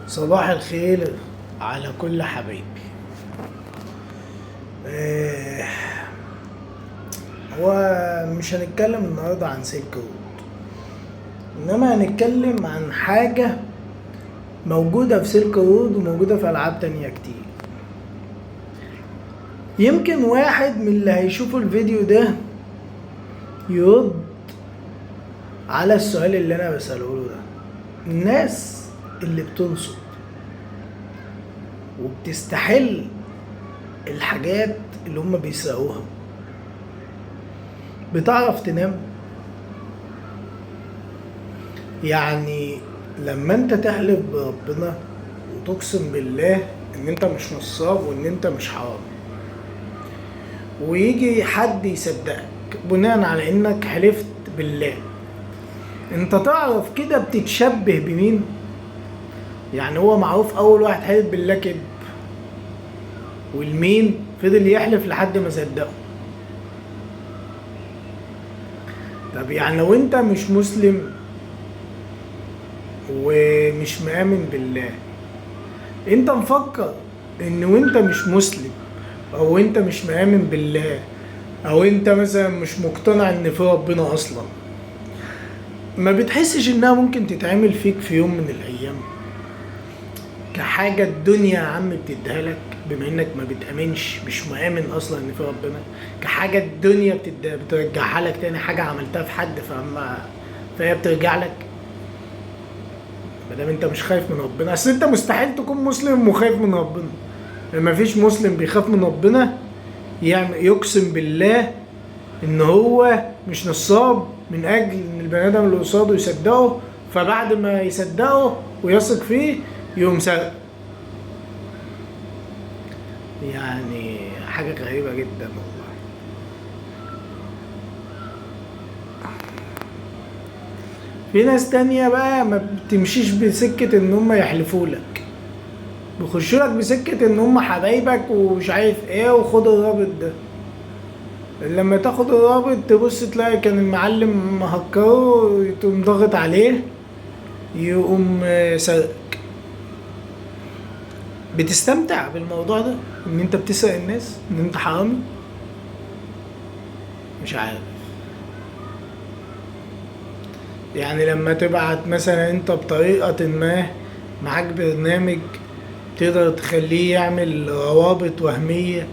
صباح الخير على كل حبايبي. هو مش هنتكلم النهارده عن سلك رود، انما هنتكلم عن حاجة موجودة في سلك رود وموجودة في العاب تانية كتير. يمكن واحد من اللي هيشوفوا الفيديو ده يرد على السؤال اللي انا بسأله له ده. الناس اللي بتنصب وبتستحل الحاجات اللي هم بيسرقوها بتعرف تنام؟ يعني لما انت تحلف بربنا وتقسم بالله ان انت مش نصاب وان انت مش حرام، ويجي حد يصدقك بناء على انك حلفت بالله، انت تعرف كده بتتشبه بمين؟ يعني هو معروف اول واحد حلف بالله كده، والمين فضل يحلف لحد ما صدقه. طب يعني لو انت مش مسلم ومش مآمن بالله، انت مفكر ان وانت مش مسلم او انت مش مآمن بالله او انت مثلا مش مقتنع ان في ربنا اصلا، ما بتحسش انها ممكن تتعمل فيك في يوم من الايام كحاجة الدنيا يا عم بتديها لك، بما انك ما بتأمنش، مش مآمن اصلا ان في ربنا، كحاجة الدنيا بترجعها لك تاني، حاجة عملتها في حد فهي بترجع لك. مادام انت مش خايف من ربنا، اصل انت مستحيل تكون مسلم وخايف من ربنا. ما فيش مسلم بيخاف من ربنا يعني يقسم بالله ان هو مش نصاب من اجل ان البني ادم اللي قصاده يصدقه، فبعد ما يصدقه ويثق فيه يقوم سرق. يعني حاجة غريبة جدا والله. في ناس تانية بقى ما بتمشيش بسكة ان هم يحلفوا لك، بيخشوا لك بسكة ان هم حبايبك ومش عارف ايه، وخد الرابط ده. لما تاخد الرابط تبص تلاقي كان المعلم مهكره، تقوم ضاغط عليه يقوم سرقك. بتستمتع بالموضوع ده ان انت بتسرق الناس، ان انت حرامي؟ مش عارف. يعني لما تبعت مثلا انت بطريقة ما معاك برنامج تقدر تخليه يعمل روابط وهمية،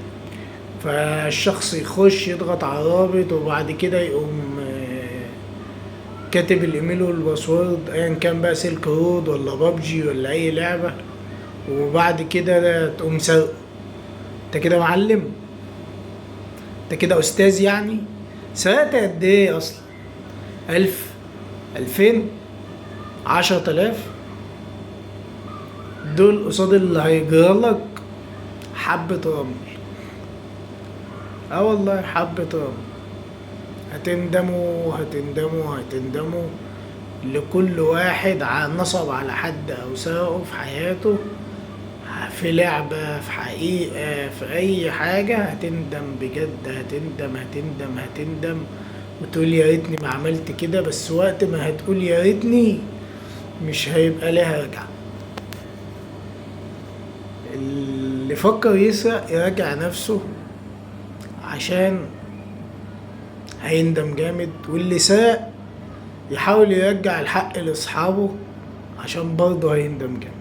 فالشخص يخش يضغط على الرابط وبعد كده يقوم كاتب الايميل والباسورد ايا كان بقى، سلك رود ولا بابجي ولا اي لعبة، وبعد كده تقوم سرقه. انت كده معلم؟ انت كده استاذ يعني؟ سرقت قد ايه اصلا؟ 1000؟ 2000؟ 10,000؟ دول قصاد اللي هيجرالك حبة رمل. اه والله حبة رمل. هتندموا هتندموا هتندموا. لكل واحد نصب على حد او سرقه في حياته، في لعبة، في حقيقة، في اي حاجة، هتندم بجد. هتندم هتندم هتندم وتقول يا ريتني ما عملت كده. بس وقت ما هتقول يا ريتني مش هيبقى لها رجعة. اللي فكر يسرق يراجع نفسه عشان هيندم جامد، واللي سرق يحاول يرجع الحق لاصحابه عشان برضه هيندم جامد.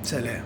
سلام.